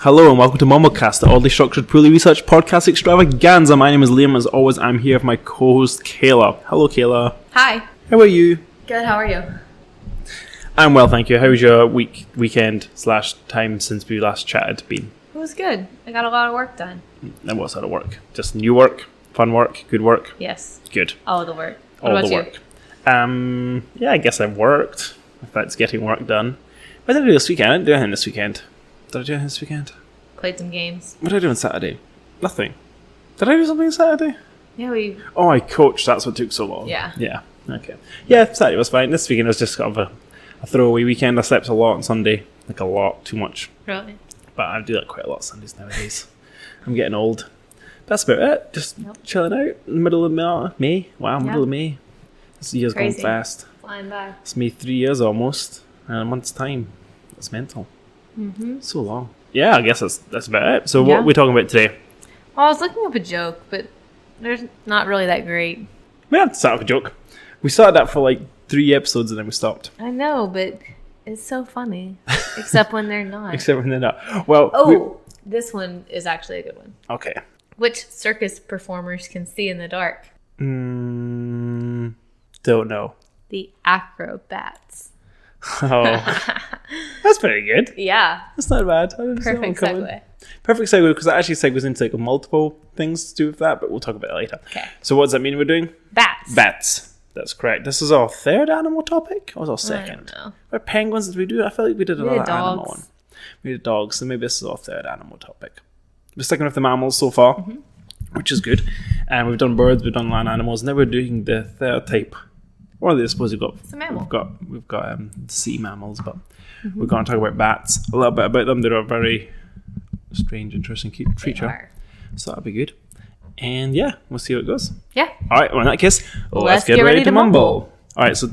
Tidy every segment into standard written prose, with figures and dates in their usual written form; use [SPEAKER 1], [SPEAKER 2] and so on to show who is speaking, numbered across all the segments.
[SPEAKER 1] Hello and welcome to Mumblecast, the oddly structured, poorly researched podcast extravaganza. My name is Liam. As always, I'm here with my co-host Kayla. Hello, Kayla.
[SPEAKER 2] Hi.
[SPEAKER 1] How are you?
[SPEAKER 2] Good. How are you?
[SPEAKER 1] I'm well, thank you. How was your weekend / time since we last chatted been?
[SPEAKER 2] It was good. I got a lot of work done.
[SPEAKER 1] And what sort of work? Just new work, fun work, good work?
[SPEAKER 2] Yes.
[SPEAKER 1] Good.
[SPEAKER 2] All of the work.
[SPEAKER 1] What
[SPEAKER 2] All
[SPEAKER 1] about
[SPEAKER 2] the
[SPEAKER 1] you? Work. Yeah, I guess I've worked. If that's getting work done. What did I do this weekend? I didn't do anything this weekend. Did I do anything this weekend?
[SPEAKER 2] Played some games.
[SPEAKER 1] What did I do on Saturday? Nothing. Did I do something on Saturday?
[SPEAKER 2] Yeah, we...
[SPEAKER 1] Oh, I coached. That's what took so long.
[SPEAKER 2] Yeah.
[SPEAKER 1] Yeah. Okay. Yeah, Saturday was fine. This weekend was just kind of a throwaway weekend. I slept a lot on Sunday. Like a lot. Too much.
[SPEAKER 2] Really?
[SPEAKER 1] But I do that quite a lot Sundays nowadays. I'm getting old. That's about it. Just chilling out in the middle of May. Wow, middle of May. This year's going fast.
[SPEAKER 2] Flying by.
[SPEAKER 1] It's May 3 years almost. In a month's time. That's mental.
[SPEAKER 2] Mm-hmm.
[SPEAKER 1] So long. Yeah, I guess that's about it. So what are we talking about today?
[SPEAKER 2] Well, I was looking up a joke, but there's not really that great.
[SPEAKER 1] We have to start with a joke. We started that for like 3 episodes and then we stopped.
[SPEAKER 2] I know, but it's so funny. Except when they're not.
[SPEAKER 1] Except when they're not. Well,
[SPEAKER 2] this one is actually a good one.
[SPEAKER 1] Okay.
[SPEAKER 2] Which circus performers can see in the dark?
[SPEAKER 1] Don't know.
[SPEAKER 2] The acrobats.
[SPEAKER 1] Oh, that's pretty good.
[SPEAKER 2] Yeah.
[SPEAKER 1] That's not bad.
[SPEAKER 2] Perfect segue.
[SPEAKER 1] Perfect segue, because that actually segues into like multiple things to do with that, but we'll talk about it later.
[SPEAKER 2] Okay.
[SPEAKER 1] So what does that mean we're doing?
[SPEAKER 2] Bats.
[SPEAKER 1] Bats. That's correct. This is our third animal topic? Or was our second?
[SPEAKER 2] I don't know.
[SPEAKER 1] What penguins did we do? I feel like we did another
[SPEAKER 2] dogs.
[SPEAKER 1] animal one. We did dogs, so maybe this is our third animal topic. We're sticking with the mammals so far, which is good. And we've done birds, we've done land animals. Now we're doing the third type. Or I suppose we've got...
[SPEAKER 2] It's a mammal.
[SPEAKER 1] We've got sea mammals, but we're going to talk about bats. A little bit about them. They're a very strange, interesting creature. So that'll be good. And yeah, we'll see how it goes.
[SPEAKER 2] Yeah.
[SPEAKER 1] All right, well, in that case, let's get ready to mumble. All right, so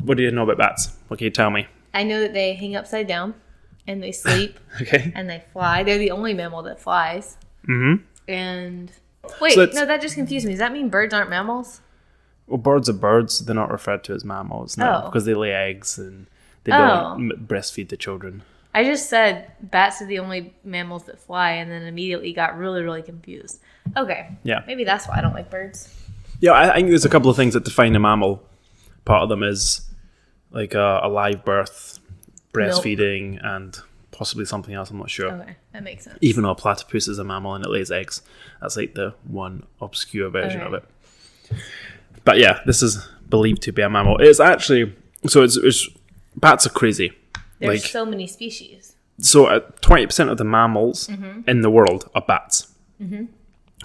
[SPEAKER 1] what do you know about bats? What can you tell me?
[SPEAKER 2] I know that they hang upside down and they sleep.
[SPEAKER 1] Okay.
[SPEAKER 2] And they fly. They're the only mammal that flies.
[SPEAKER 1] Mm-hmm.
[SPEAKER 2] And wait,
[SPEAKER 1] So
[SPEAKER 2] no, that just confused me. Does that mean birds aren't mammals?
[SPEAKER 1] Well, birds are birds. They're not referred to as mammals, no, because they lay eggs and they don't breastfeed the children.
[SPEAKER 2] I just said bats are the only mammals that fly and then immediately got really, really confused. Okay.
[SPEAKER 1] Yeah.
[SPEAKER 2] Maybe that's why I don't like birds.
[SPEAKER 1] Yeah, I think there's a couple of things that define a mammal. Part of them is like a live birth, breastfeeding, and possibly something else. I'm not sure.
[SPEAKER 2] Okay, that makes sense.
[SPEAKER 1] Even though a platypus is a mammal and it lays eggs, that's like the one obscure version of it. But yeah, this is believed to be a mammal. It's actually it's bats are crazy.
[SPEAKER 2] There's so many species.
[SPEAKER 1] So 20% of the mammals in the world are bats,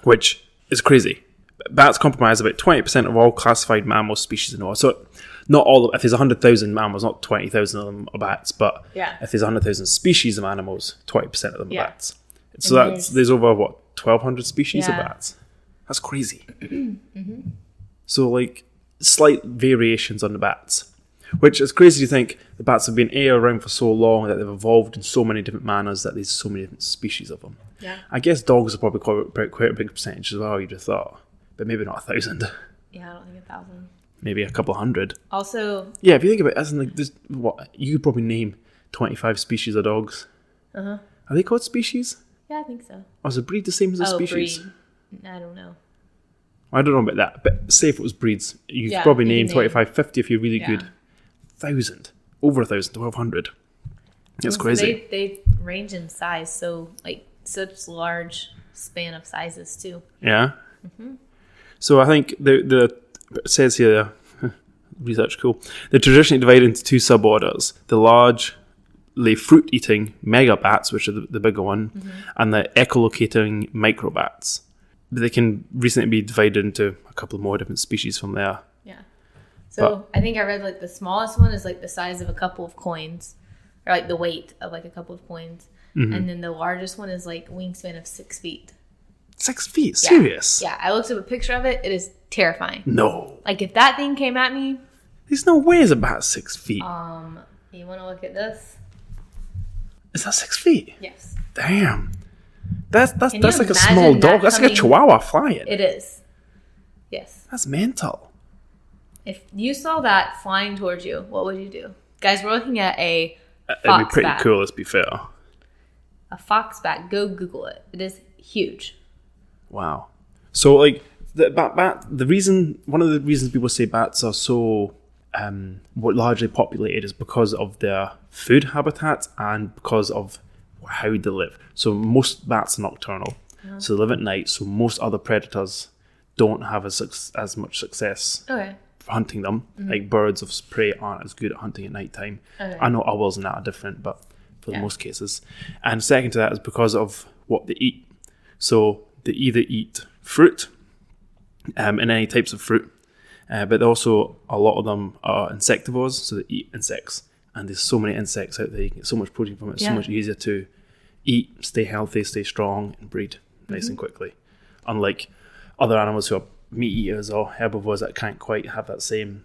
[SPEAKER 1] which is crazy. Bats comprise about 20% of all classified mammal species in the world. So not all. If there's 100,000 mammals, not 20,000 of them are bats. But if there's 100,000 species of animals, 20% of them are bats. So there's over 1,200 species of bats. That's crazy. So like slight variations on the bats, which is crazy to think the bats have been around for so long that they've evolved in so many different manners that there's so many different species of them. Yeah. I guess dogs are probably quite a big percentage as well, you'd have thought, but maybe not 1,000.
[SPEAKER 2] Yeah, I don't think 1,000.
[SPEAKER 1] Maybe a couple hundred.
[SPEAKER 2] Also,
[SPEAKER 1] yeah, if you think about it, as in like this, you could probably name 25 species of dogs. Are they called species?
[SPEAKER 2] Yeah, I think so.
[SPEAKER 1] Or is a breed the same as a species?
[SPEAKER 2] Breed. I don't know.
[SPEAKER 1] I don't know about that, but say if it was breeds, you could probably name 25, 50 if you're really good. 1,000. Over 1,000, 1,200. That's crazy.
[SPEAKER 2] They range in size, so like such large span of sizes too.
[SPEAKER 1] Yeah. So I think it says here, research cool. They're traditionally divided into two suborders: the largely fruit-eating megabats, which are the bigger one, and the echolocating microbats. But they can recently be divided into a couple more different species from there. Yeah.
[SPEAKER 2] So I think I read like the smallest one is like the size of a couple of coins, or like the weight of like a couple of coins, and then the largest one is like wingspan of 6 feet.
[SPEAKER 1] 6 feet? Serious?
[SPEAKER 2] Yeah, I looked up a picture of it. It is terrifying.
[SPEAKER 1] No.
[SPEAKER 2] Like if that thing came at me.
[SPEAKER 1] There's no way it's about 6 feet.
[SPEAKER 2] You want to look at this?
[SPEAKER 1] Is that 6 feet?
[SPEAKER 2] Yes.
[SPEAKER 1] Damn. That's like a small dog. That's like a chihuahua flying.
[SPEAKER 2] It is. Yes.
[SPEAKER 1] That's mental.
[SPEAKER 2] If you saw that flying towards you, what would you do? Guys, we're looking at a
[SPEAKER 1] It'd be pretty cool, let's be fair.
[SPEAKER 2] A fox bat. Go Google it. It is huge.
[SPEAKER 1] Wow. So like the reason, one of the reasons people say bats are so largely populated is because of their food habitat and because of how they live. So most bats are nocturnal, so they live at night. So most other predators don't have as much success hunting them. Like birds of prey aren't as good at hunting at nighttime. I know owls and that are different, but for most cases. And second to that is because of what they eat. So they either eat fruit, and any types of fruit, but also a lot of them are insectivores, so they eat insects. And there's so many insects out there, you can get so much protein from it. It's so much easier to eat, stay healthy, stay strong, and breed nice and quickly. Unlike other animals who are meat eaters or herbivores that can't quite have that same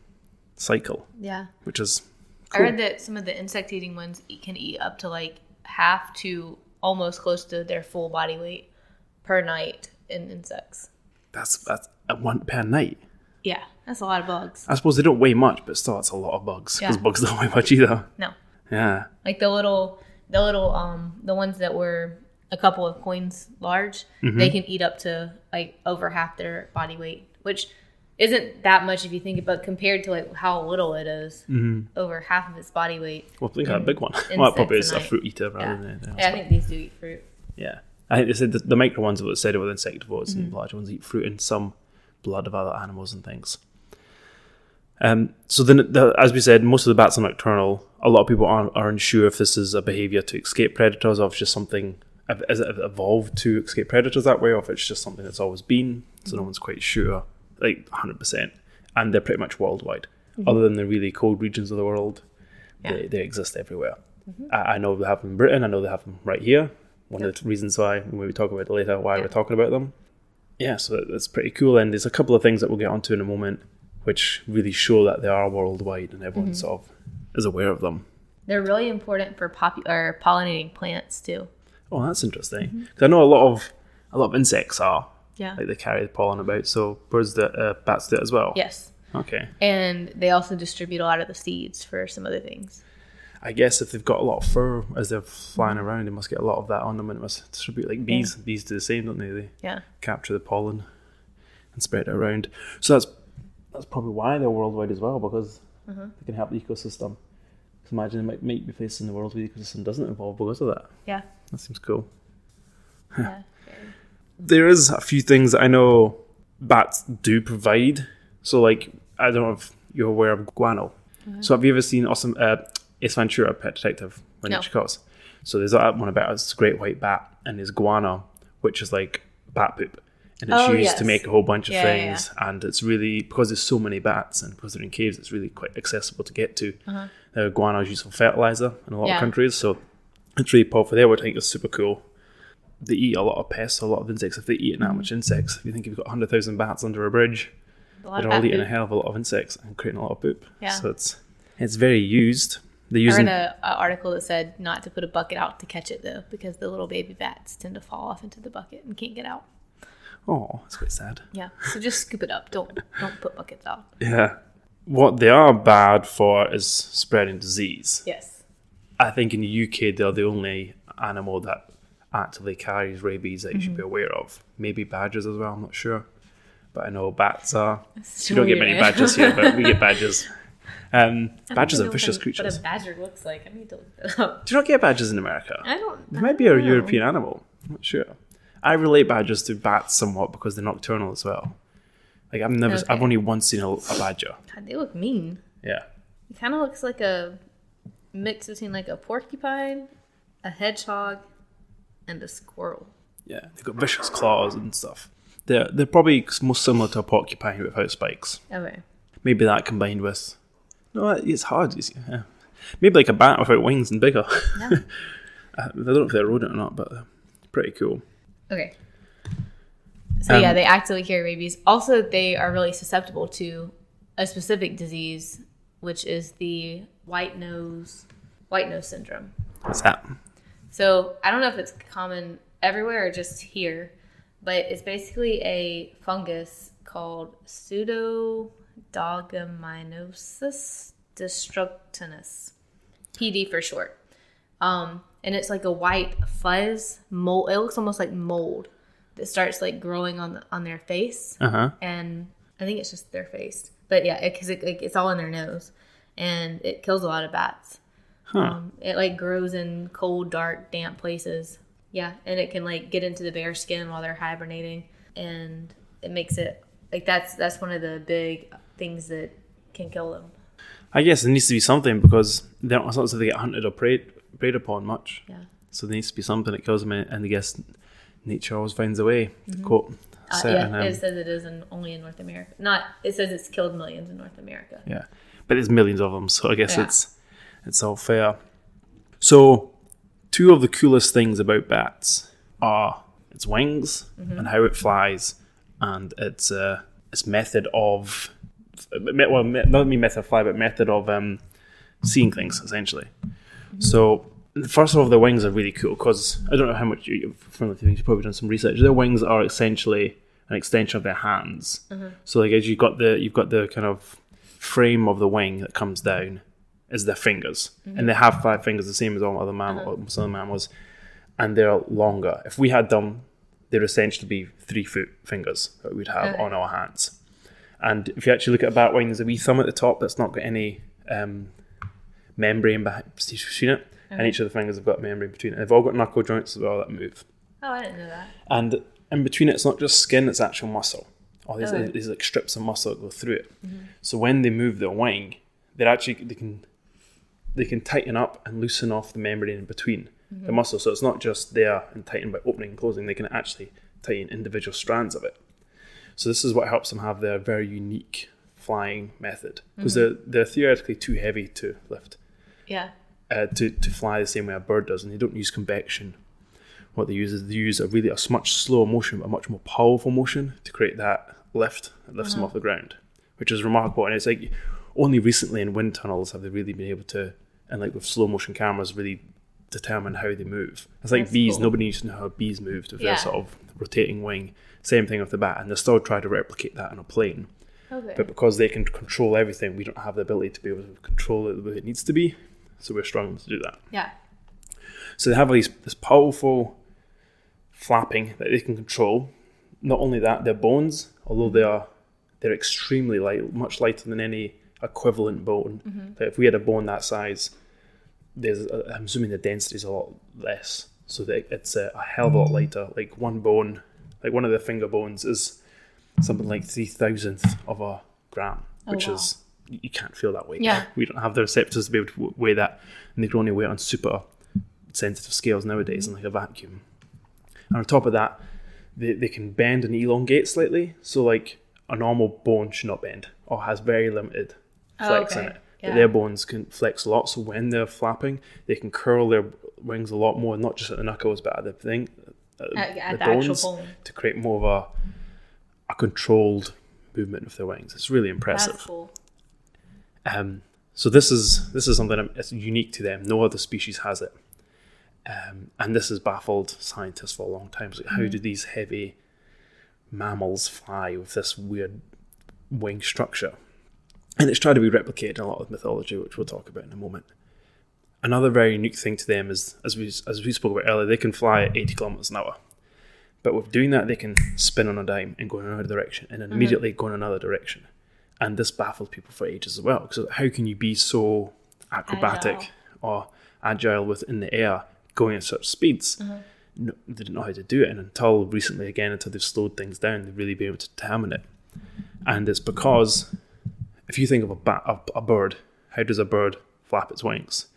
[SPEAKER 1] cycle. Yeah. Which is cool.
[SPEAKER 2] I read that some of the insect eating ones can eat up to like half to almost close to their full body weight per night in insects.
[SPEAKER 1] That's one per night.
[SPEAKER 2] Yeah, that's a lot of bugs.
[SPEAKER 1] I suppose they don't weigh much, but still, it's a lot of bugs because bugs don't weigh much either.
[SPEAKER 2] No.
[SPEAKER 1] Yeah.
[SPEAKER 2] Like the ones that were a couple of coins large, they can eat up to like over half their body weight, which isn't that much if you think about compared to like how little it is. Over half of its body weight.
[SPEAKER 1] Well, think of a big one. Well, it probably is a fruit eater rather than.
[SPEAKER 2] Yeah, I think these do eat fruit.
[SPEAKER 1] Yeah. I think they said the micro ones that said it were insectivores, and the larger ones eat fruit and some blood of other animals and things. So then, as we said, most of the bats are nocturnal. A lot of people aren't unsure if this is a behaviour to escape predators, or if it's just something, has it evolved to escape predators that way, or if it's just something that's always been, so no one's quite sure, like 100%. And they're pretty much worldwide. Other than the really cold regions of the world, they exist everywhere. I know they have them in Britain, I know they have them right here. One of the reasons why, when we talk about it later, why we're talking about them. Yeah, so that's pretty cool. And there's a couple of things that we'll get onto in a moment which really show that they are worldwide and everyone sort of is aware of them.
[SPEAKER 2] They're really important for pollinating plants too.
[SPEAKER 1] Oh, that's interesting. Because I know a lot of insects are.
[SPEAKER 2] Yeah.
[SPEAKER 1] Like they carry the pollen about, so bats do it as well?
[SPEAKER 2] Yes.
[SPEAKER 1] Okay.
[SPEAKER 2] And they also distribute a lot of the seeds for some other things.
[SPEAKER 1] I guess if they've got a lot of fur as they're flying around, they must get a lot of that on them, and it must distribute like bees. Bees do the same, don't they? They capture the pollen and spread it around. So that's probably why they're worldwide as well, because they can help the ecosystem. Because imagine it might be places in the world where the ecosystem doesn't evolve because of that. Yeah. That seems cool. Yeah. There is a few things that I know bats do provide. So like, I don't know if you're aware of guano. So have you ever seen Ace Ventura, Pet Detective, when he calls? So there's that one about this great white bat and his guano, which is like bat poop. And it's used to make a whole bunch of things. Yeah. And it's really, because there's so many bats and because they're in caves, it's really quite accessible to get to. The guano is used for fertilizer in a lot of countries. So it's really popular there, which I think is super cool. They eat a lot of pests, a lot of insects. If they eat that much insects, if you think you've got 100,000 bats under a bridge, they're all eating a hell of a lot of insects and creating a lot of poop. Yeah. So it's very used. I read
[SPEAKER 2] an article that said not to put a bucket out to catch it, though, because the little baby bats tend to fall off into the bucket and can't get out.
[SPEAKER 1] Oh, that's quite sad.
[SPEAKER 2] Yeah, so just scoop it up. Don't put buckets out.
[SPEAKER 1] Yeah. What they are bad for is spreading disease. Yes. I think in the UK, they're the only animal that actively carries rabies that you should be aware of. Maybe badgers as well, I'm not sure. But I know bats are... You don't get many badgers here, but we get badgers. Badgers are vicious creatures.
[SPEAKER 2] What a badger looks like. I need to look that up.
[SPEAKER 1] Do you not get badgers in America? They might be a European animal. I'm not sure. I relate badgers to bats somewhat because they're nocturnal as well. Like I've only once seen a badger.
[SPEAKER 2] God, they look mean. Yeah. It kind of looks like a mix between like a porcupine, a hedgehog, and a squirrel.
[SPEAKER 1] Yeah, they've got vicious claws and stuff. They're probably most similar to a porcupine without spikes. Okay. Maybe that combined with... No, it's hard. Yeah. Maybe like a bat without wings and bigger. Yeah. I don't know if they're a rodent or not, but pretty cool. Okay.
[SPEAKER 2] So they actively carry rabies. Also, they are really susceptible to a specific disease, which is the white nose syndrome.
[SPEAKER 1] What's that?
[SPEAKER 2] So I don't know if it's common everywhere or just here, but it's basically a fungus called Pseudomonas destructinus, PD for short. And and it's like a white fuzz mold. It looks almost like mold that starts like growing on their face. And I think it's just their face, but yeah, because it's all in their nose, and it kills a lot of bats. It like grows in cold, dark, damp places. Yeah, and it can like get into the bear skin while they're hibernating, and it makes it like that's one of the big things that can kill them.
[SPEAKER 1] I guess there needs to be something, because they're not as if they get hunted or preyed upon much.
[SPEAKER 2] Yeah.
[SPEAKER 1] So there needs to be something that kills them, and I guess nature always finds a way. To quote.
[SPEAKER 2] It says it is only in North America. It says it's killed millions in North America.
[SPEAKER 1] Yeah, but there's millions of them, so I guess it's all fair. So, two of the coolest things about bats are its wings and how it flies, and its method of not method of fly, but method of seeing things, essentially. So, first of all, the wings are really cool, because I don't know how much from the things you've probably done some research. Their wings are essentially an extension of their hands. So, like, as you've got the kind of frame of the wing that comes down is their fingers, and they have 5 fingers, the same as all other some other mammals, and they're longer. If we had them, they'd essentially be 3-foot fingers that we'd have on our hands. And if you actually look at a bat wing, there's a wee thumb at the top that's not got any membrane between it, and each of the fingers have got a membrane between it. They've all got knuckle joints as well that move.
[SPEAKER 2] Oh, I didn't know that.
[SPEAKER 1] And in between it, it's not just skin; it's actual muscle. These like strips of muscle that go through it. So when they move their wing, they can tighten up and loosen off the membrane in between the muscle. So it's not just there and tighten by opening and closing. They can actually tighten individual strands of it. So this is what helps them have their very unique flying method, because they're theoretically too heavy to lift.
[SPEAKER 2] Yeah.
[SPEAKER 1] To fly the same way a bird does, and they don't use convection. What they use is a much slower motion, but a much more powerful motion to create that lift that lifts them off the ground, which is remarkable. And it's like only recently in wind tunnels have they really been able to, and like with slow motion cameras, really determine how they move. It's like bees. Cool. Nobody used to know how bees moved with their sort of rotating wing. Same thing with the bat, and they're still trying to replicate that on a plane. Okay. But because they can control everything, we don't have the ability to be able to control it the way it needs to be. So we're struggling to do that. Yeah. So they have this powerful flapping that they can control. Not only that, their bones, although they're extremely light, much lighter than any equivalent bone. Like if we had a bone that size, I'm assuming the density is a lot less. So that it's a hell of a lot lighter. Like one bone, like one of the finger bones is something like 3,000th of a gram, which is, you can't feel that weight. Yeah. We don't have the receptors to be able to weigh that, and they can only weigh it on super sensitive scales nowadays in like a vacuum. And on top of that, they can bend and elongate slightly. So like a normal bone should not bend or has very limited flex in it. Yeah. But their bones can flex a lot. So when they're flapping, they can curl their wings a lot more, not just at the knuckles, but at the thing, the bones, bone, to create more of a controlled movement of their wings. It's really impressive. That's cool. So this is something that's unique to them. No other species has it. And this has baffled scientists for a long time. So how do these heavy mammals fly with this weird wing structure? And it's tried to be replicated in a lot of mythology, which we'll talk about in a moment. Another very unique thing to them is, as we spoke about earlier, they can fly at 80 kilometers an hour. But with doing that, they can spin on a dime and go in another direction, and then immediately go in another direction. And this baffled people for ages as well. So how can you be so acrobatic or agile within the air, going at such speeds? No, they didn't know how to do it, and until recently, again, until they've slowed things down, they've really been able to determine it. And it's because if you think of a bird, how does a bird flap its wings?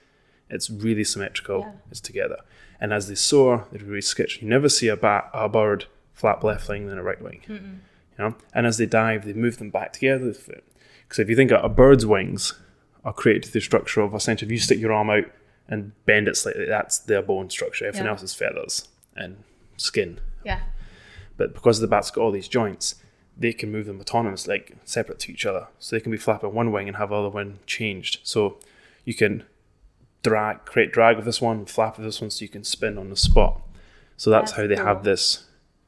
[SPEAKER 1] It's really symmetrical. Yeah. It's together, and as they soar, they're really skittish. You never see a bird flap left wing than a right wing. You know, and as they dive, they move them back together. Because if you think a bird's wings are created through the structure of essentially, if you stick your arm out and bend it slightly, that's their bone structure. Everything else is feathers and skin. Yeah. But because the bat's got all these joints, they can move them autonomously, like separate to each other. So they can be flapping one wing and have the other one changed. So you can create drag with this one, flap with this one, so you can spin on the spot. So that's how they have this,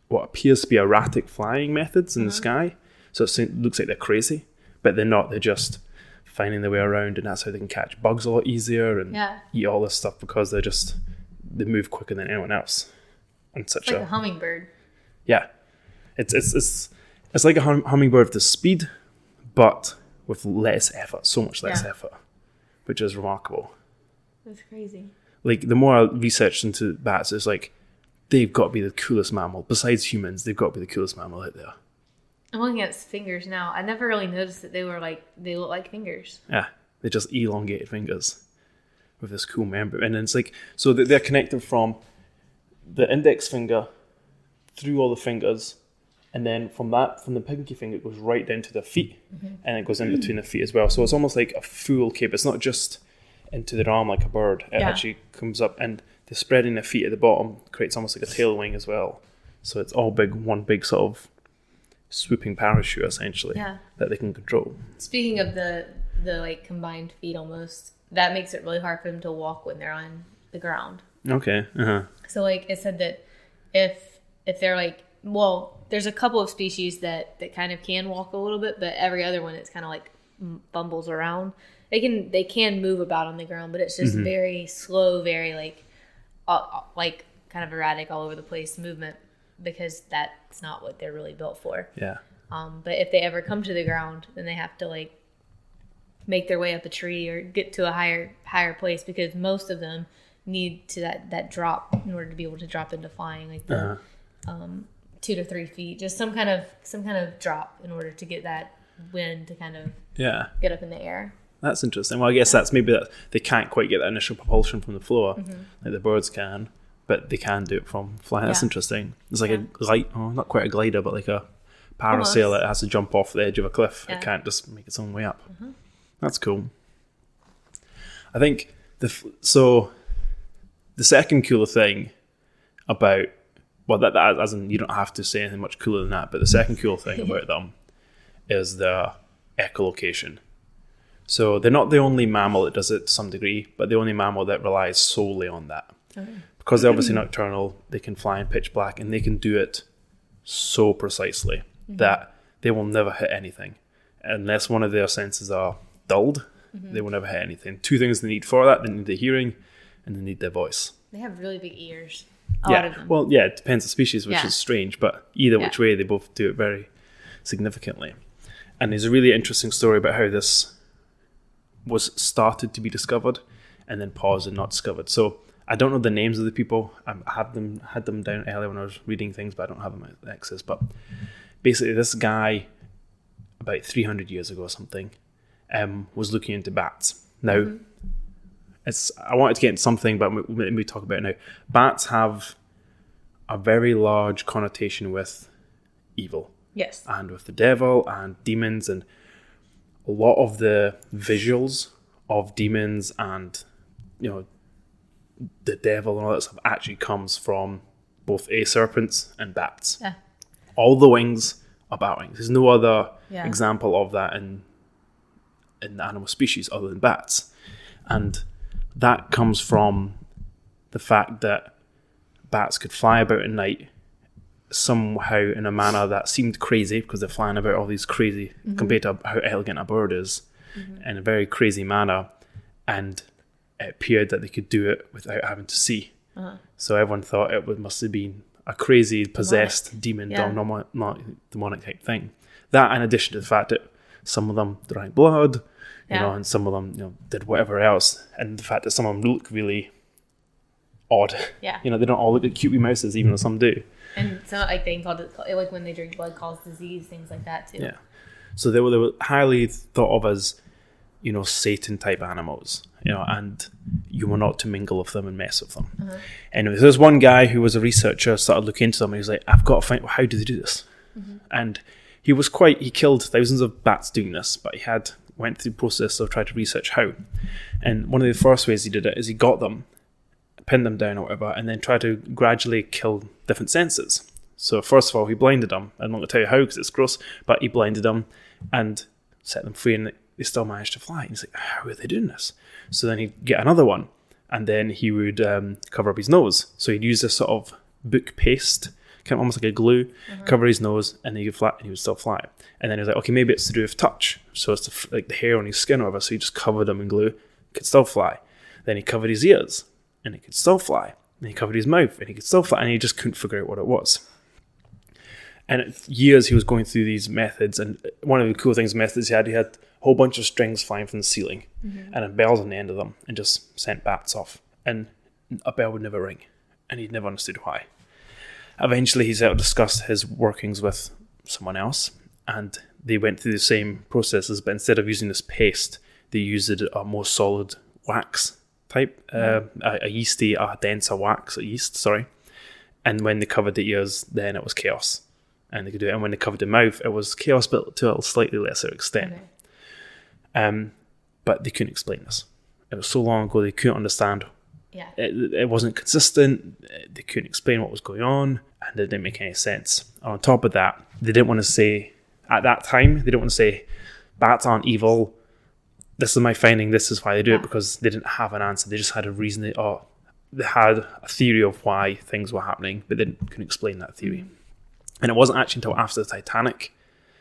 [SPEAKER 1] what appears to be erratic flying methods in the sky. So it looks like they're crazy, but they're not. They're just finding their way around, and that's how they can catch bugs a lot easier and eat all this stuff, because they move quicker than anyone else. And
[SPEAKER 2] It's like a hummingbird.
[SPEAKER 1] Yeah. It's like a hummingbird with the speed, but with less effort, so much less effort, which is remarkable.
[SPEAKER 2] That's crazy.
[SPEAKER 1] Like, the more I researched into bats, it's like, they've got to be the coolest mammal. Besides humans, they've got to be the coolest mammal out there.
[SPEAKER 2] I'm looking at its fingers now. I never really noticed that they look like fingers.
[SPEAKER 1] Yeah, they're just elongated fingers with this cool membrane. And it's like, so they're connected from the index finger through all the fingers, and then from the pinky finger, it goes right down to the feet, and it goes in between the feet as well. So it's almost like a full cape. It's not just into the arm like a bird. It actually comes up, and the spreading the feet at the bottom creates almost like a tail wing as well. So it's all one big sort of swooping parachute, essentially, that they can control. Speaking
[SPEAKER 2] of the like combined feet, almost, that makes it really hard for them to walk when they're on the ground.
[SPEAKER 1] Okay.
[SPEAKER 2] So like it said that if they're like, well, there's a couple of species that kind of can walk a little bit, but every other one, it's kind of like bumbles around. They can move about on the ground, but it's just very slow, very like kind of erratic, all over the place movement, because that's not what they're really built for.
[SPEAKER 1] Yeah.
[SPEAKER 2] But if they ever come to the ground, then they have to like make their way up a tree or get to a higher place, because most of them need to that drop in order to be able to drop into flying, like the 2 to 3 feet, just some kind of drop in order to get that wind to kind of get up in the air.
[SPEAKER 1] That's interesting. Well, I guess that's maybe that they can't quite get that initial propulsion from the floor like the birds can, but they can do it from flying. That's interesting. It's like a glide, not quite a glider, but like a parasail that has to jump off the edge of a cliff. It can't just make its own way up. That's cool. I think the second cooler thing about, well, that as in, you don't have to say anything much cooler than that, but the second cool thing about them is their echolocation. So they're not the only mammal that does it to some degree, but the only mammal that relies solely on that. Because they're obviously nocturnal, they can fly in pitch black, and they can do it so precisely that they will never hit anything. Unless one of their senses are dulled, they will never hit anything. Two things they need for that: they need their hearing, and they need their voice.
[SPEAKER 2] They have really big ears. A lot of them.
[SPEAKER 1] Well, it depends on the species, which is strange, but either which way, they both do it very significantly. And there's a really interesting story about how this was started to be discovered and then paused and not discovered. So I don't know the names of the people. I had them down earlier when I was reading things, but I don't have them at access. But basically, this guy, about 300 years ago or something, was looking into bats. Now, I wanted to get into something, but we talk about it now. Bats have a very large connotation with evil.
[SPEAKER 2] Yes.
[SPEAKER 1] And with the devil and demons, and a lot of the visuals of demons and, the devil and all that stuff actually comes from both serpents and bats. Yeah. All the wings are bat wings. There's no other example of that in the animal species other than bats. And that comes from the fact that bats could fly about at night somehow in a manner that seemed crazy, because they're flying about all these crazy, compared to how elegant a bird is, in a very crazy manner. And it appeared that they could do it without having to see. So everyone thought it must have been a crazy, possessed demon, demonic type thing. That, in addition to the fact that some of them drank blood, and some of them, did whatever else, and the fact that some of them look really odd. Yeah. They don't all look like cute wee mouses, even though some do.
[SPEAKER 2] And some they called it, like when they drink blood, causes disease, things like that too. Yeah.
[SPEAKER 1] So they were highly thought of as, Satan type animals, and you were not to mingle with them and mess with them. Anyway, there's one guy who was a researcher, started looking into them, and he was like, I've got to find, how do they do this? And he killed thousands of bats doing this, but he went through the process of trying to research how. And one of the first ways he did it is he got them, pinned them down or whatever, and then tried to gradually kill different senses. So first of all, he blinded them. I'm not going to tell you how because it's gross, but he blinded them and set them free, and they still managed to fly. And he's like, how are they doing this? So then he'd get another one, and then he would cover up his nose. So he'd use this sort of book paste, kind of almost like a glue, cover his nose, and then he would still fly. And then he was like, okay, maybe it's to do with touch. So it's like the hair on his skin or whatever. So he just covered them in glue, could still fly. Then he covered his ears, and it could still fly. And he covered his mouth, and he could still fly, and he just couldn't figure out what it was. And years he was going through these methods, and one of the cool things methods he had a whole bunch of strings flying from the ceiling, and then bells on the end of them, and just sent bats off. And a bell would never ring, and he'd never understood why. Eventually he set out to discuss his workings with someone else, and they went through the same processes, but instead of using this paste, they used a more solid wax type, a yeasty, a denser wax, and when they covered the ears, then it was chaos. And they could do it. And when they covered the mouth, it was chaos, but to a slightly lesser extent. Okay. But they couldn't explain this. It was so long ago, they couldn't understand.
[SPEAKER 2] Yeah.
[SPEAKER 1] It wasn't consistent. They couldn't explain what was going on, and it didn't make any sense. And on top of that, they didn't want to say, at that time, they didn't want to say, bats aren't evil. This is my finding. This is why they do it, because they didn't have an answer. They just had a reason. They had a theory of why things were happening, but they couldn't explain that theory. And it wasn't actually until after the Titanic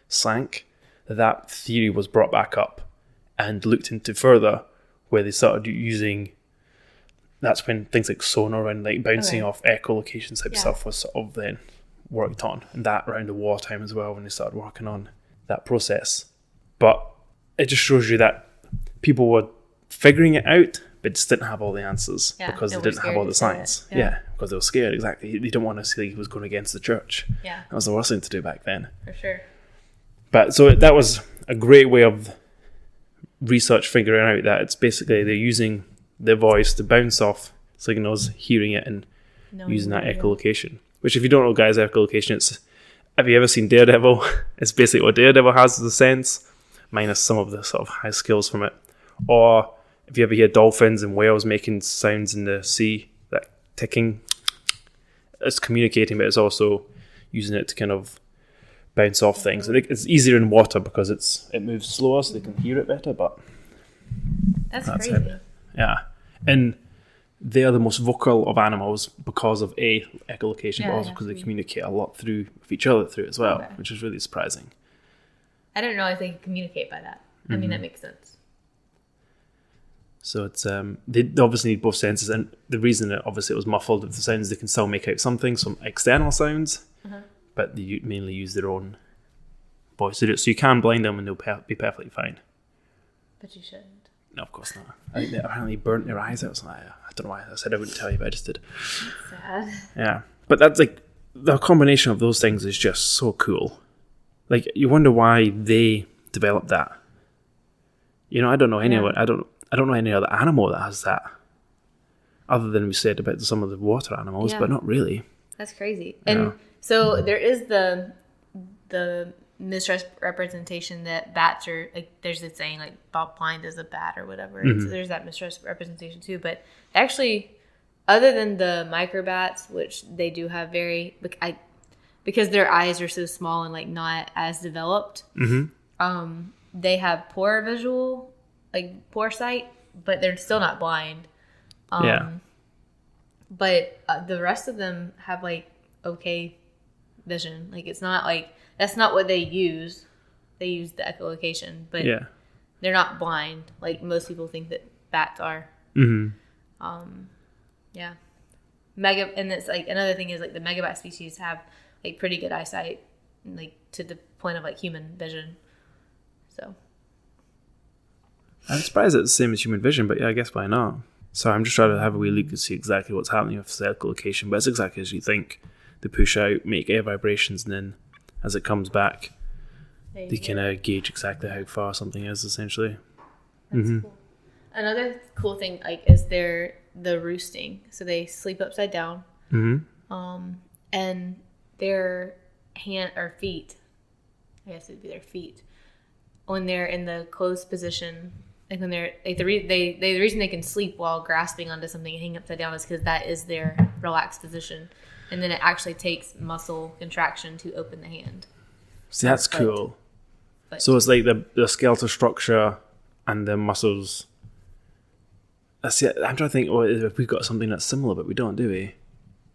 [SPEAKER 1] sank that theory was brought back up and looked into further, where they started using. That's when things like sonar and like bouncing off echolocation type stuff was sort of then worked on, and that around the wartime as well when they started working on that process. But it just shows you that people were figuring it out, but just didn't have all the answers because they didn't have all the science. Because they were scared, exactly. They didn't want to say he was going against the church. Yeah. That was the worst thing to do back then.
[SPEAKER 2] For sure.
[SPEAKER 1] But so that was a great way of research figuring out that it's basically they're using their voice to bounce off signals, hearing it, and using that echolocation. Which, if you don't know, guys, echolocation, it's, have you ever seen Daredevil? It's basically what Daredevil has as a sense, minus some of the sort of high skills from it. Or if you ever hear dolphins and whales making sounds in the sea, that ticking, it's communicating, but it's also using it to kind of bounce off things. I think it's easier in water because it moves slower, so they can hear it better. But
[SPEAKER 2] that's crazy. It.
[SPEAKER 1] Yeah, and they are the most vocal of animals because of echolocation, but also because they communicate a lot with each other through it as well, which is really surprising.
[SPEAKER 2] I didn't realize they could communicate by that. I mean, that makes sense.
[SPEAKER 1] So it's they obviously need both senses, and the reason that obviously it was muffled with the sounds, they can still make out some external sounds, but they mainly use their own voice to do it. So you can blind them and they'll be perfectly fine.
[SPEAKER 2] But you shouldn't.
[SPEAKER 1] No, of course not. I think they apparently burnt their eyes out. I don't know why I said I wouldn't tell you, but I just did.
[SPEAKER 2] That's sad. Yeah,
[SPEAKER 1] but that's like the combination of those things is just so cool. Like you wonder why they developed that. You know, I don't know any of it. I don't know any other animal that has that, other than we said about some of the water animals, but not really. That's
[SPEAKER 2] crazy. And so there is the misrepresentation that bats are, like, there's this saying, like, blind as a bat or whatever. So there's that misrepresentation too. But actually, other than the microbats, which they do have because their eyes are so small and, like, not as developed, they have poor visual, like poor sight, but they're still not blind. But the rest of them have like okay vision. Like it's not like that's not what they use. They use the echolocation, but they're not blind like most people think that bats are. And it's like another thing is like the megabat species have like pretty good eyesight, like to the point of like human vision. So.
[SPEAKER 1] I'm surprised it's the same as human vision, but I guess why not? So I'm just trying to have a wee look to see exactly what's happening with the echolocation, but it's exactly as you think. They push out, make air vibrations, and then as it comes back, they can gauge exactly how far something is, essentially.
[SPEAKER 2] That's cool. Another cool thing is the roosting. So they sleep upside down, and their hand or feet, I guess it'd be their feet, when they're in the closed position. Like when they're like the reason they can sleep while grasping onto something and hang upside down is because that is their relaxed position, and then it actually takes muscle contraction to open the hand.
[SPEAKER 1] See, that's cool. So it's like the skeletal structure and the muscles. That's it. I'm trying to think. If we've got something that's similar, but we don't, do we?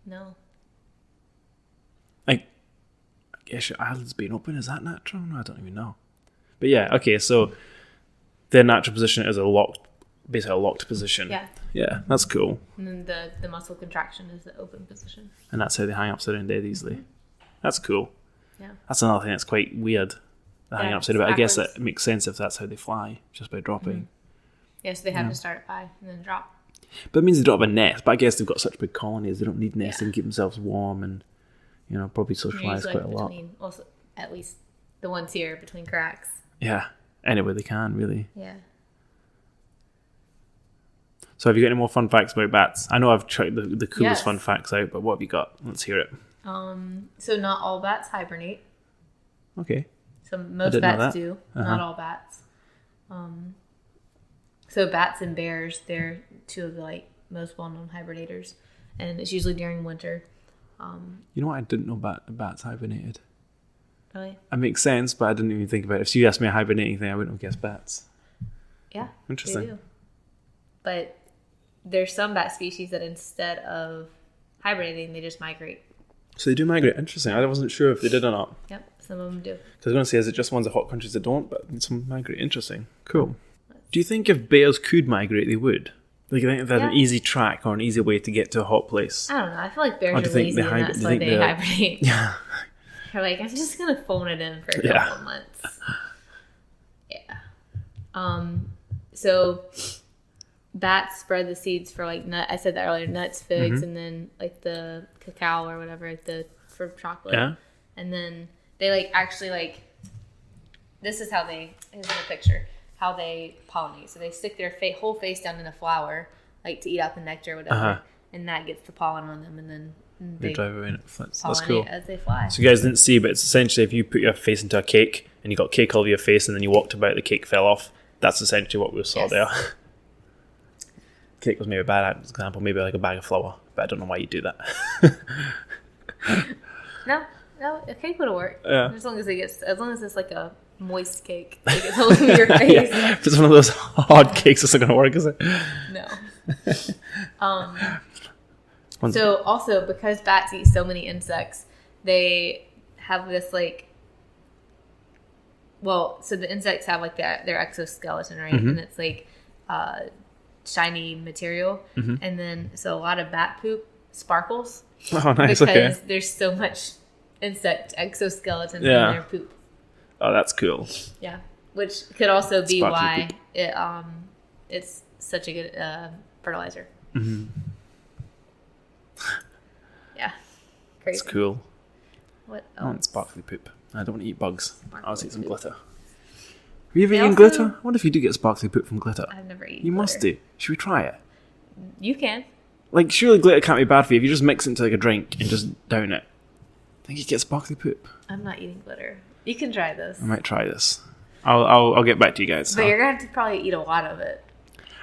[SPEAKER 2] No.
[SPEAKER 1] Like, I guess your eyelids being open, is that natural? No, I don't even know. But yeah, okay. So their natural position is a locked basically a locked position.
[SPEAKER 2] Yeah.
[SPEAKER 1] Yeah, that's cool.
[SPEAKER 2] And then the muscle contraction is the open position.
[SPEAKER 1] And that's how they hang upside down dead easily. That's cool.
[SPEAKER 2] Yeah.
[SPEAKER 1] That's another thing that's quite weird. The hanging upside down. But I guess
[SPEAKER 2] backwards.
[SPEAKER 1] it makes sense if that's how they fly, just by dropping.
[SPEAKER 2] Yeah, so they have to start at 5 and then drop.
[SPEAKER 1] But it means they don't have a nest. But I guess they've got such big colonies, they don't need nests. They
[SPEAKER 2] Yeah.
[SPEAKER 1] can keep themselves warm and, probably socialise quite a lot.
[SPEAKER 2] Also, at least the ones here between cracks.
[SPEAKER 1] Yeah, anywhere they can, really.
[SPEAKER 2] Yeah.
[SPEAKER 1] So have you got any more fun facts about bats? I know I've tried the coolest
[SPEAKER 2] Yes.
[SPEAKER 1] fun facts out, but what have you got? Let's hear it.
[SPEAKER 2] So not all bats hibernate.
[SPEAKER 1] Okay.
[SPEAKER 2] So most
[SPEAKER 1] didn't know
[SPEAKER 2] bats
[SPEAKER 1] that.
[SPEAKER 2] do. Not all bats. So bats and bears, they're two of the most well-known hibernators, and it's usually during winter.
[SPEAKER 1] You know what? I didn't know bats hibernated.
[SPEAKER 2] Really?
[SPEAKER 1] It makes sense, but I didn't even think about it. If you asked me a hibernating thing, I wouldn't have guessed bats.
[SPEAKER 2] Yeah.
[SPEAKER 1] Interesting.
[SPEAKER 2] They do. But there's some bat species that instead of hibernating, they just migrate.
[SPEAKER 1] So they do migrate. Interesting. I wasn't sure if they did or not.
[SPEAKER 2] Yep, some of them do.
[SPEAKER 1] Because I was going to say, is it just ones of hot countries that don't? But some migrate. Interesting. Cool. Do you think if bears could migrate, they would? Like, you think if they had an easy track or an easy way to get to a hot place?
[SPEAKER 2] I don't know. I feel like bears
[SPEAKER 1] Or
[SPEAKER 2] are
[SPEAKER 1] do you think
[SPEAKER 2] lazy,
[SPEAKER 1] they
[SPEAKER 2] and that's why they hibernate.
[SPEAKER 1] Yeah.
[SPEAKER 2] They're like, I'm just going to phone it in for a couple of months. Yeah. So bats spread the seeds for I said that earlier, nuts, figs, and then the cacao or whatever, for chocolate.
[SPEAKER 1] Yeah.
[SPEAKER 2] And then they actually this is how here's in the picture, how they pollinate. So they stick their whole face down in a flower, to eat out the nectar or whatever, and that gets the pollen on them, and then they
[SPEAKER 1] drive away and it flits.
[SPEAKER 2] pollinate
[SPEAKER 1] That's cool.
[SPEAKER 2] as they fly.
[SPEAKER 1] So you guys didn't see, but it's essentially if you put your face into a cake and you got cake all over your face and then you walked about, the cake fell off. That's essentially what we saw there. Cake was maybe a bad example, maybe like a bag of flour, but I don't know why you do that.
[SPEAKER 2] No, a cake would work.
[SPEAKER 1] Yeah.
[SPEAKER 2] As long as it's like a moist cake, it's all over your face.
[SPEAKER 1] If it's one of those hard cakes, it's not going to work, is it?
[SPEAKER 2] No. So also, because bats eat so many insects, they have this so the insects have their exoskeleton, right? And it's shiny material, and then so a lot of bat poop sparkles.
[SPEAKER 1] Oh, nice.
[SPEAKER 2] Because there's so much insect exoskeleton in their poop.
[SPEAKER 1] Oh, that's cool.
[SPEAKER 2] Yeah, which could also be
[SPEAKER 1] Sparkly
[SPEAKER 2] why it's such a good fertilizer. Yeah, crazy.
[SPEAKER 1] That's cool.
[SPEAKER 2] What
[SPEAKER 1] I want
[SPEAKER 2] else?
[SPEAKER 1] sparkly poop. I don't want to eat bugs. I'll just eat some
[SPEAKER 2] poop.
[SPEAKER 1] glitter. Have you ever eaten
[SPEAKER 2] also-
[SPEAKER 1] glitter? What if you do get sparkly poop from glitter?
[SPEAKER 2] I've never eaten.
[SPEAKER 1] You must
[SPEAKER 2] glitter.
[SPEAKER 1] do. Should we try it?
[SPEAKER 2] You can.
[SPEAKER 1] Surely glitter can't be bad for you if you just mix it into a drink and just down it. I think you get sparkly poop.
[SPEAKER 2] I'm not eating glitter. You can try this.
[SPEAKER 1] I might try this. I'll get back to you guys.
[SPEAKER 2] But you're gonna have to probably eat a lot of it.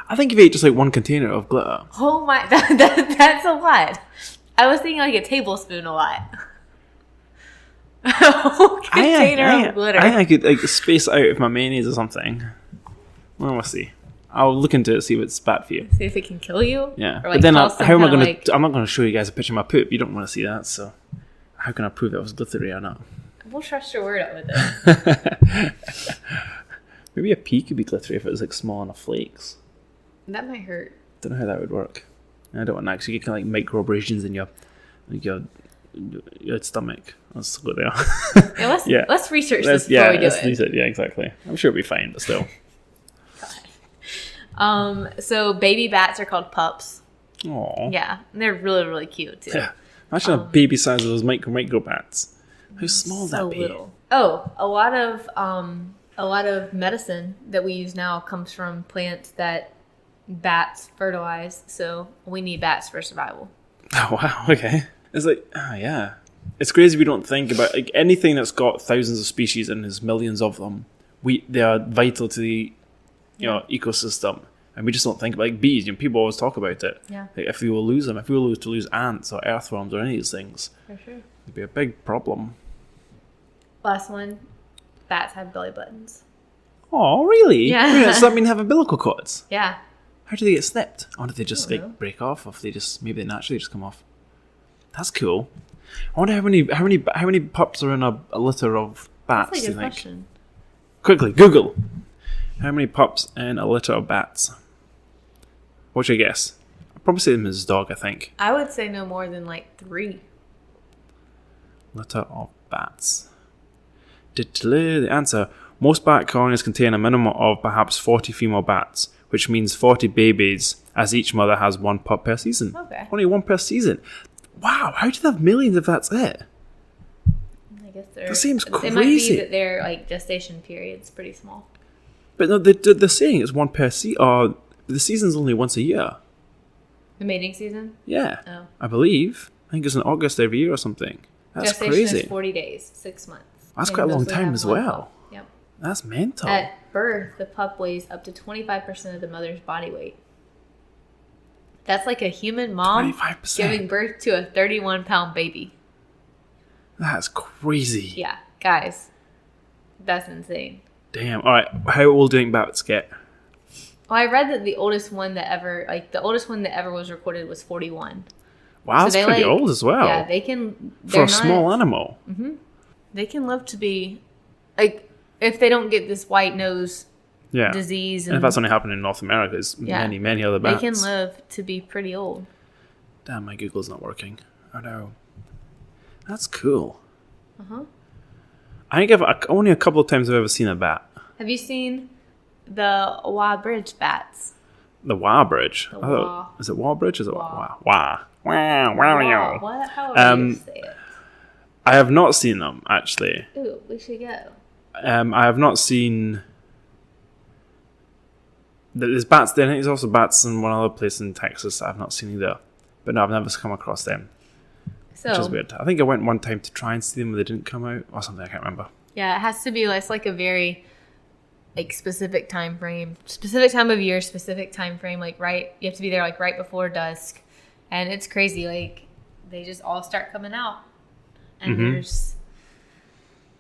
[SPEAKER 1] I think if you ate just one container of glitter.
[SPEAKER 2] Oh my, that's a lot. I was thinking a tablespoon a lot. A whole container of glitter.
[SPEAKER 1] I think I could space it out with my mayonnaise or something. Well, we'll see. I'll look into it, see if it's bad for you.
[SPEAKER 2] See if it can kill you.
[SPEAKER 1] Yeah.
[SPEAKER 2] Or
[SPEAKER 1] But then
[SPEAKER 2] cause
[SPEAKER 1] how am I
[SPEAKER 2] some
[SPEAKER 1] going
[SPEAKER 2] kinda,
[SPEAKER 1] to... I'm not going to show you guys a picture of my poop. You don't want to see that, so... How can I prove it was glittery or not?
[SPEAKER 2] We'll trust your word with it.
[SPEAKER 1] Maybe a pea could be glittery if it was small enough flakes.
[SPEAKER 2] That might hurt.
[SPEAKER 1] Don't know how that would work. I don't want that, because you get micro abrasions in your stomach. Let's go there.
[SPEAKER 2] Let's research this before we do it.
[SPEAKER 1] Yeah, exactly. I'm sure it'll be fine, but still.
[SPEAKER 2] So baby bats are called pups.
[SPEAKER 1] Aww.
[SPEAKER 2] Yeah, they're really, really cute too.
[SPEAKER 1] Yeah. Imagine a baby size of those micro bats. How small
[SPEAKER 2] So
[SPEAKER 1] that be?
[SPEAKER 2] little. Oh, a lot of medicine that we use now comes from plants that bats fertilize. So we need bats for survival.
[SPEAKER 1] Oh wow. Okay. It's yeah. It's crazy we don't think about anything that's got thousands of species and there's millions of them. They are vital to the ecosystem, and we just don't think about bees. People always talk about it.
[SPEAKER 2] Yeah.
[SPEAKER 1] If we will lose them, if we will lose ants or earthworms or any of these things,
[SPEAKER 2] For sure.
[SPEAKER 1] it'd be a big problem.
[SPEAKER 2] Last one. Bats have belly buttons.
[SPEAKER 1] Oh, really?
[SPEAKER 2] Yeah.
[SPEAKER 1] Does that mean they have umbilical cords?
[SPEAKER 2] Yeah.
[SPEAKER 1] How do they get snipped? Or do they just
[SPEAKER 2] I don't know.
[SPEAKER 1] break off? Or if maybe they naturally just come off? That's cool. I wonder how many pups are in a litter of bats.
[SPEAKER 2] That's a
[SPEAKER 1] do
[SPEAKER 2] good
[SPEAKER 1] you think?
[SPEAKER 2] question.
[SPEAKER 1] Quickly, Google. How many pups in a litter of bats? What's your guess? I'd probably say Mrs. Dog, I think.
[SPEAKER 2] I would say no more than like 3.
[SPEAKER 1] Litter of bats. The answer: most bat colonies contain a minimum of perhaps 40 female bats, which means 40 babies, as each mother has 1 pup per season.
[SPEAKER 2] Okay.
[SPEAKER 1] Only 1 per season. Wow, how do they have millions if that's it?
[SPEAKER 2] I guess
[SPEAKER 1] That seems crazy.
[SPEAKER 2] It might be that their like gestation period's pretty small.
[SPEAKER 1] But no, they're saying it's 1 per season. Or the season's only once a year.
[SPEAKER 2] The mating season?
[SPEAKER 1] Yeah,
[SPEAKER 2] Oh.
[SPEAKER 1] I believe. I think it's in August every year or something. That's
[SPEAKER 2] gestation
[SPEAKER 1] crazy.
[SPEAKER 2] is 40 days, 6 months.
[SPEAKER 1] That's
[SPEAKER 2] And
[SPEAKER 1] quite a long
[SPEAKER 2] mostly
[SPEAKER 1] time
[SPEAKER 2] have
[SPEAKER 1] as
[SPEAKER 2] one
[SPEAKER 1] well.
[SPEAKER 2] pup. Yep.
[SPEAKER 1] That's mental.
[SPEAKER 2] At birth, the pup weighs up to 25% of the mother's body weight. That's like a human mom
[SPEAKER 1] 25%.
[SPEAKER 2] giving birth to a 31-pound baby.
[SPEAKER 1] That's crazy.
[SPEAKER 2] Yeah, guys, that's insane.
[SPEAKER 1] Damn. All right. How old do you think bats get?
[SPEAKER 2] Well, I read that the oldest one that ever was recorded was 41.
[SPEAKER 1] Wow,
[SPEAKER 2] So
[SPEAKER 1] that's pretty old as well.
[SPEAKER 2] Yeah, they can.
[SPEAKER 1] For a small animal.
[SPEAKER 2] They can live to be, like, if they don't get this white nose
[SPEAKER 1] Yeah.
[SPEAKER 2] disease,
[SPEAKER 1] And if that's only happening in North America, there's many other
[SPEAKER 2] they
[SPEAKER 1] bats.
[SPEAKER 2] can live to be pretty old.
[SPEAKER 1] Damn, my Google's not working. Oh no. That's cool. I think only a couple of times I've ever seen a bat.
[SPEAKER 2] Have you seen the Wa Bridge bats?
[SPEAKER 1] The Wah Bridge.
[SPEAKER 2] The
[SPEAKER 1] I thought-
[SPEAKER 2] Wah.
[SPEAKER 1] Is it Wah Bridge? Or is it
[SPEAKER 2] Wah.
[SPEAKER 1] Wah? Wah. Wah.
[SPEAKER 2] What? How do you say it?
[SPEAKER 1] I have not seen them, actually.
[SPEAKER 2] Ooh, we should go.
[SPEAKER 1] I have not seen... There's bats there. I think there's also bats in one other place in Texas I've not seen either. But no, I've never come across them. Which is weird. I think I went one time to try and see them, but they didn't come out. Or something, I can't remember.
[SPEAKER 2] Yeah, it has to be. It's like a very like specific time frame, specific time of year, specific time frame. Like you have to be there like right before dusk, and it's crazy. Like they just all start coming out, and there's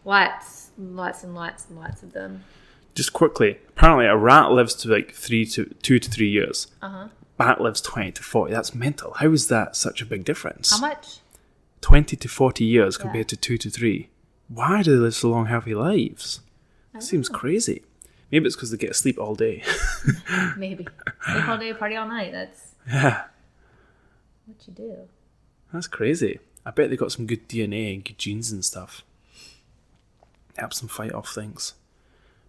[SPEAKER 2] lots and lots of them.
[SPEAKER 1] Just quickly, apparently a rat lives to like 2 to 3 years. Bat lives 20 to 40. That's mental. How is that such a big difference?
[SPEAKER 2] How much?
[SPEAKER 1] 20 to 40 years compared to 2 to 3. Why do they live so long, healthy lives? That seems crazy. Maybe it's because they get to sleep all day.
[SPEAKER 2] Maybe. Sleep all day, party all night. That's what you do.
[SPEAKER 1] That's crazy. I bet they got some good DNA and good genes and stuff. Helps them fight off things.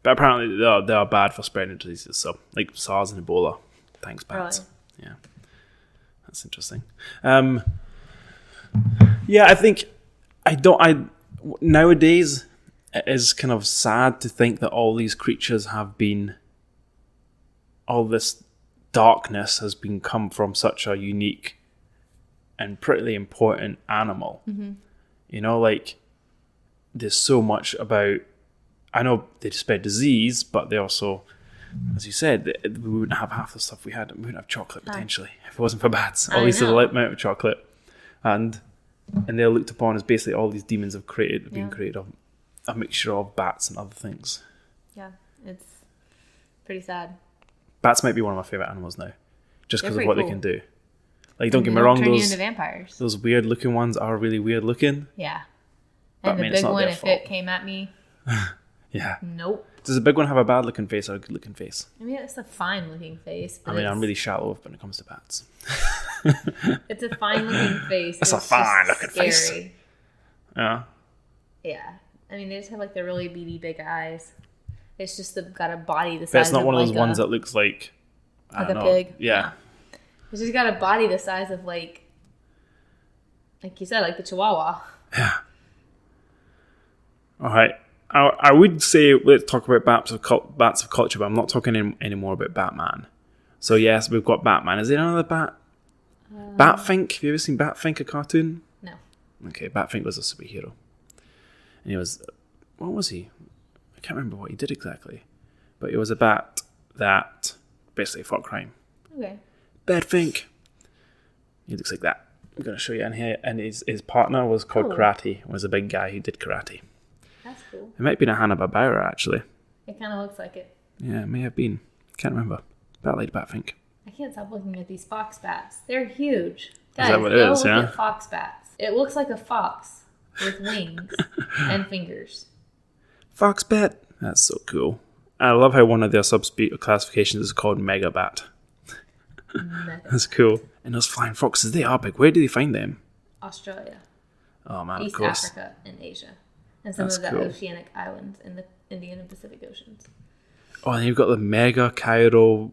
[SPEAKER 1] But apparently they are bad for spreading diseases. So, like SARS and Ebola. Thanks, bats. Really? Yeah. That's interesting. Yeah, I think nowadays it is kind of sad to think that all these creatures all this darkness has come from such a unique and pretty important animal. You know, like there's so much about, I know they spread disease, but they also, as you said, we wouldn't have half the stuff we had. We wouldn't have chocolate potentially if it wasn't for bats. At least the amount of chocolate. And they're looked upon as basically all these demons have been created of a mixture of bats and other things.
[SPEAKER 2] Yeah, it's pretty sad.
[SPEAKER 1] Bats might be one of my favourite animals now, just because of what they can do. Like, don't get me
[SPEAKER 2] They'll
[SPEAKER 1] wrong,
[SPEAKER 2] turn you into vampires.
[SPEAKER 1] those weird looking ones are really weird looking.
[SPEAKER 2] Yeah.
[SPEAKER 1] But,
[SPEAKER 2] And the big one, if it came at me,
[SPEAKER 1] yeah.
[SPEAKER 2] nope.
[SPEAKER 1] Does the big one have a bad looking face or a good looking face?
[SPEAKER 2] I mean, it's a fine looking face.
[SPEAKER 1] I mean, I'm really shallow when it comes to bats.
[SPEAKER 2] It's a fine looking face.
[SPEAKER 1] It's a fine looking face. Yeah.
[SPEAKER 2] Yeah. I mean, they just have like the really beady big eyes. It's just got a body the size of
[SPEAKER 1] But it's not one of those
[SPEAKER 2] like
[SPEAKER 1] ones that looks like
[SPEAKER 2] a pig.
[SPEAKER 1] Yeah.
[SPEAKER 2] It's just got a body the size of like you said, like the Chihuahua.
[SPEAKER 1] Yeah. All right. I would say let's talk about bats of culture, but I'm not talking anymore about Batman. So yes, we've got Batman. Is there another bat? Batfink. Have you ever seen Batfink, a cartoon?
[SPEAKER 2] No.
[SPEAKER 1] Okay, Batfink was a superhero. And he was, what was he? I can't remember what he did exactly. But he was a bat that basically fought crime.
[SPEAKER 2] Okay.
[SPEAKER 1] Batfink. He looks like that. I'm going to show you in here. And his partner was called Karate. Was a big guy who did karate.
[SPEAKER 2] That's cool.
[SPEAKER 1] It might have been a Hanna-Barbera, actually.
[SPEAKER 2] It kind of looks like it.
[SPEAKER 1] Yeah, it may have been. Can't remember. But I liked Batfink.
[SPEAKER 2] I can't stop looking at these fox bats. They're huge. Guys,
[SPEAKER 1] Is that what it is,
[SPEAKER 2] look at fox bats. It looks like a fox with wings and fingers.
[SPEAKER 1] Fox bat. That's so cool. I love how one of their classifications is called Megabat.
[SPEAKER 2] Nothing.
[SPEAKER 1] That's cool. And those flying foxes, they are big. Where do they find them?
[SPEAKER 2] Australia,
[SPEAKER 1] Oh man, of
[SPEAKER 2] East
[SPEAKER 1] course.
[SPEAKER 2] Africa, and Asia, and some
[SPEAKER 1] That's
[SPEAKER 2] of the
[SPEAKER 1] cool.
[SPEAKER 2] oceanic islands in the Indian and Pacific Oceans.
[SPEAKER 1] Oh, and you've got the mega Chiroptera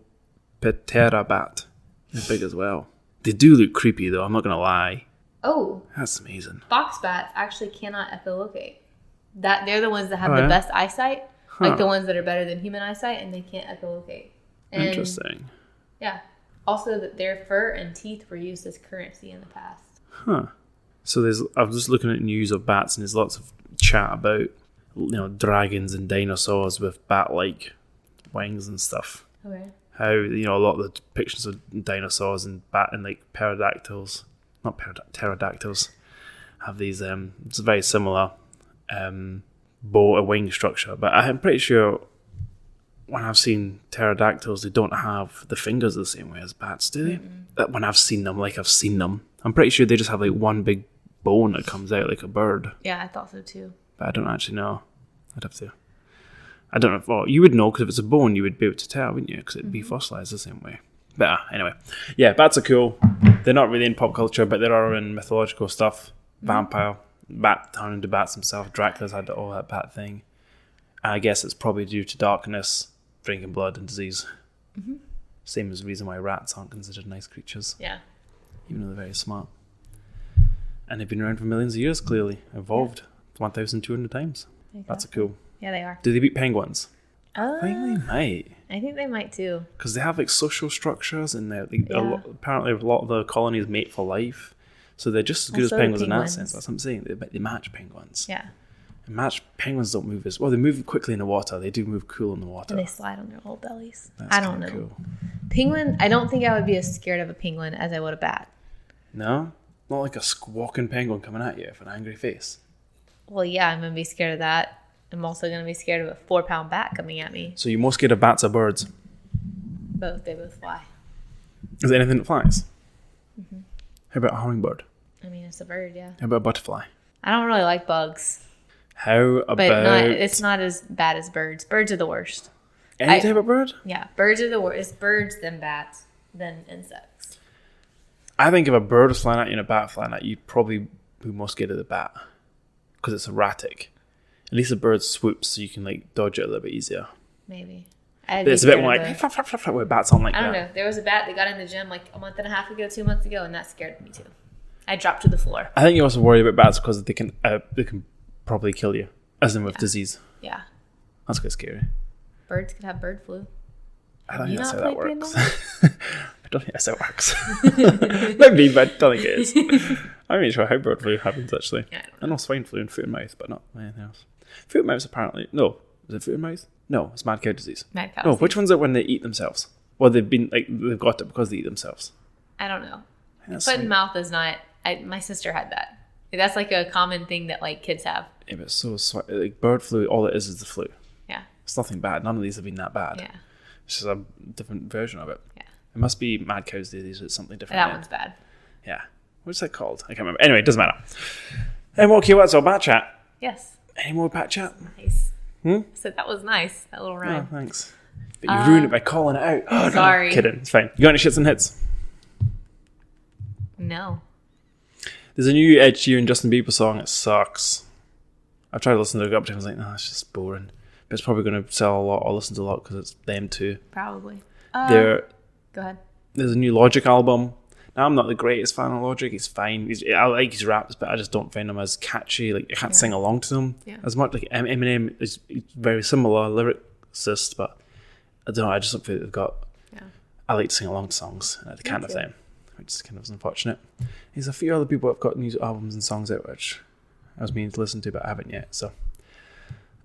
[SPEAKER 1] bat. They're big as well. They do look creepy though, I'm not going to lie.
[SPEAKER 2] Oh,
[SPEAKER 1] That's amazing.
[SPEAKER 2] fox bats actually cannot echolocate. That they're the ones that have
[SPEAKER 1] Oh,
[SPEAKER 2] the
[SPEAKER 1] yeah?
[SPEAKER 2] best eyesight,
[SPEAKER 1] Huh.
[SPEAKER 2] like the ones that are better than human eyesight, and they can't echolocate. And,
[SPEAKER 1] Interesting.
[SPEAKER 2] Yeah. Also, that their fur and teeth were used as currency in the past.
[SPEAKER 1] Huh. So I was just looking at news of bats, and there's lots of chat about dragons and dinosaurs with bat-like wings and stuff.
[SPEAKER 2] Okay.
[SPEAKER 1] How a lot of the depictions of dinosaurs and bat and like pterodactyls, not pterodactyls, have these. It's a very similar wing structure, but I'm pretty sure when I've seen pterodactyls, they don't have the fingers the same way as bats, do they? Mm-mm. When I've seen them, I'm pretty sure they just have like one big bone that comes out like a bird.
[SPEAKER 2] Yeah, I thought so too.
[SPEAKER 1] But I don't actually know. I'd have to. I don't know. Well, you would know because if it's a bone, you would be able to tell, wouldn't you? Because it'd be fossilized the same way. But anyway, yeah, bats are cool. They're not really in pop culture, but they are in mythological stuff. Vampire, bat turning into bats himself. Dracula's had all that bat thing. And I guess it's probably due to darkness, drinking blood, and disease. Mm-hmm. Same as the reason why rats aren't considered nice creatures.
[SPEAKER 2] Yeah.
[SPEAKER 1] Even though they're very smart. And they've been around for millions of years, clearly. Evolved 1,200 times. Bats are cool.
[SPEAKER 2] Yeah, they are.
[SPEAKER 1] Do they beat penguins? I think they might.
[SPEAKER 2] I think they might too.
[SPEAKER 1] Because they have like social structures and they're like, apparently a lot of the colonies mate for life. So they're just as good as penguins in that sense. That's what I'm saying. They match penguins.
[SPEAKER 2] Yeah.
[SPEAKER 1] And penguins don't move as well. They move quickly in the water. They do move cool in the water.
[SPEAKER 2] And they slide on their little bellies.
[SPEAKER 1] That's
[SPEAKER 2] I don't know.
[SPEAKER 1] cool.
[SPEAKER 2] Penguin, I don't think I would be as scared of a penguin as I would a bat.
[SPEAKER 1] No? Not like a squawking penguin coming at you with an angry face.
[SPEAKER 2] Well, yeah, I'm going to be scared of that. I'm also going to be scared of a 4-pound bat coming at me.
[SPEAKER 1] So you're more scared of bats or birds?
[SPEAKER 2] Both. They both fly.
[SPEAKER 1] Is there anything that flies? Mm-hmm. How about a hummingbird?
[SPEAKER 2] I mean, it's a bird, yeah.
[SPEAKER 1] How about a butterfly?
[SPEAKER 2] I don't really like bugs.
[SPEAKER 1] How about...
[SPEAKER 2] But it's not as bad as birds. Birds are the worst.
[SPEAKER 1] Any type of bird?
[SPEAKER 2] Yeah, birds are the worst. It's birds, then bats, then insects.
[SPEAKER 1] I think if a bird was flying at you and a bat flying at you, you'd probably be more scared of the bat. Because it's erratic. At least a bird swoops so you can like dodge it a little bit easier.
[SPEAKER 2] Maybe.
[SPEAKER 1] But it's a bit more like... where bats aren't like that.
[SPEAKER 2] I don't know. There was a bat that got in the gym like a month and a half ago, 2 months ago, and that scared me too. I dropped to the floor.
[SPEAKER 1] I think you also worry about bats because they can probably kill you. As in with disease.
[SPEAKER 2] Yeah.
[SPEAKER 1] That's quite scary.
[SPEAKER 2] Birds could have bird flu.
[SPEAKER 1] I don't think that's how that works.
[SPEAKER 2] I
[SPEAKER 1] don't think that's how it works. Maybe, but I don't think it is. I'm not really sure how bird flu happens, actually.
[SPEAKER 2] Yeah,
[SPEAKER 1] I know swine flu and foot and mouth, but not anything else. Foot and mouth apparently... No. Is it foot and mouth? No, it's mad cow disease.
[SPEAKER 2] Mad cow
[SPEAKER 1] No,
[SPEAKER 2] disease.
[SPEAKER 1] which one's it when they eat themselves? Well, they've got it because they eat themselves.
[SPEAKER 2] I don't know.
[SPEAKER 1] Foot
[SPEAKER 2] and mouth is not... my sister had that. That's like a common thing that like kids have.
[SPEAKER 1] Yeah, but it's so like bird flu, all it is the flu.
[SPEAKER 2] Yeah.
[SPEAKER 1] It's nothing bad. None of these have been that bad.
[SPEAKER 2] Yeah.
[SPEAKER 1] It's just a different version of it.
[SPEAKER 2] Yeah.
[SPEAKER 1] It must be mad cow's disease. It's something different.
[SPEAKER 2] That one's bad.
[SPEAKER 1] Yeah. What's that called? I can't remember. Anyway, it doesn't matter. And okay, what's our bat chat?
[SPEAKER 2] Yes.
[SPEAKER 1] Any more bat chat?
[SPEAKER 2] Nice. So that was nice. That little rhyme.
[SPEAKER 1] Oh, thanks. But you ruined it by calling it out. Oh,
[SPEAKER 2] sorry.
[SPEAKER 1] No, kidding. It's fine. You got any shits and hits?
[SPEAKER 2] No.
[SPEAKER 1] There's a new Ed Sheeran Justin Bieber song. It sucks. I've tried to listen to it up to. I was like, no, it's just boring. But it's probably going to sell a lot or listen to a lot because it's them too.
[SPEAKER 2] Probably.
[SPEAKER 1] Go
[SPEAKER 2] ahead.
[SPEAKER 1] There's a new Logic album. Now, I'm not the greatest fan of Logic. He's fine. I like his raps, but I just don't find him as catchy. Like, I can't sing along to them as much. Like Eminem is very similar lyricist, but I don't know. I just don't feel that they've got. Yeah. I like to sing along to songs at the kind of thing, which is kind of unfortunate. There's a few other people who've got new albums and songs out, which I was meaning to listen to, but I haven't yet. So,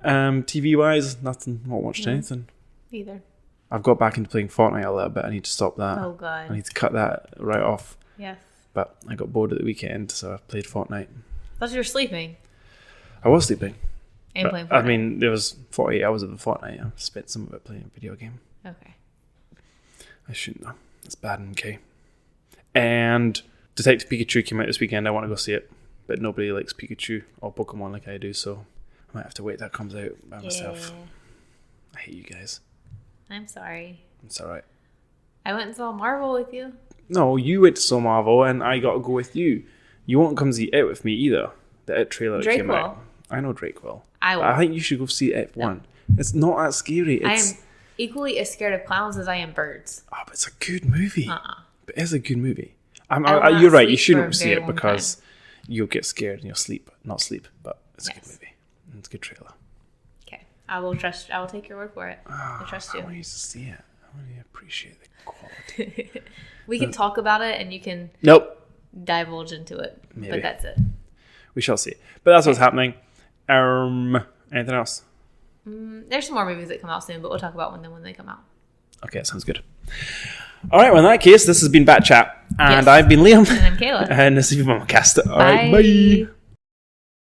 [SPEAKER 1] TV wise, nothing. Not watched anything
[SPEAKER 2] either.
[SPEAKER 1] I've got back into playing Fortnite a little bit. I need to stop that.
[SPEAKER 2] Oh god.
[SPEAKER 1] I need to cut that right off.
[SPEAKER 2] Yes.
[SPEAKER 1] But I got bored at the weekend, so I played Fortnite.
[SPEAKER 2] I thought you were sleeping.
[SPEAKER 1] I was sleeping.
[SPEAKER 2] And playing Fortnite.
[SPEAKER 1] I mean, there was 48 hours of the Fortnite. I spent some of it playing a video game.
[SPEAKER 2] Okay.
[SPEAKER 1] I shouldn't though. It's bad and okay. And Detective Pikachu came out this weekend. I want to go see it. But nobody likes Pikachu or Pokemon like I do, so I might have to wait till it comes out by myself. I hate you guys.
[SPEAKER 2] I'm sorry.
[SPEAKER 1] It's alright.
[SPEAKER 2] I went and saw Marvel with you.
[SPEAKER 1] No, you went to saw Marvel, and I got to go with you. You won't come see It with me either. The It trailer that came out. I know Drake will.
[SPEAKER 2] I will.
[SPEAKER 1] I think you should go see It 1. It's not that scary.
[SPEAKER 2] I am equally as scared of clowns as I am birds.
[SPEAKER 1] Oh, but it's a good movie. But it's a good movie.
[SPEAKER 2] You're
[SPEAKER 1] right. You shouldn't see it because you'll get scared and you'll not sleep. But it's a good movie. It's a good trailer.
[SPEAKER 2] Okay. I will take your word for it. I trust you.
[SPEAKER 1] I want you to see it. I want you to appreciate the quality.
[SPEAKER 2] We can talk about it and you can divulge into it. Maybe. But that's it.
[SPEAKER 1] We shall see. But that's what's happening. Anything else?
[SPEAKER 2] There's some more movies that come out soon, but we'll talk about them when they come out.
[SPEAKER 1] Okay, that sounds good. All right, well, in that case, this has been Bat Chat. And I've been Liam.
[SPEAKER 2] And I'm Kayla.
[SPEAKER 1] And this has been Mammalcast. All
[SPEAKER 2] right,
[SPEAKER 1] bye.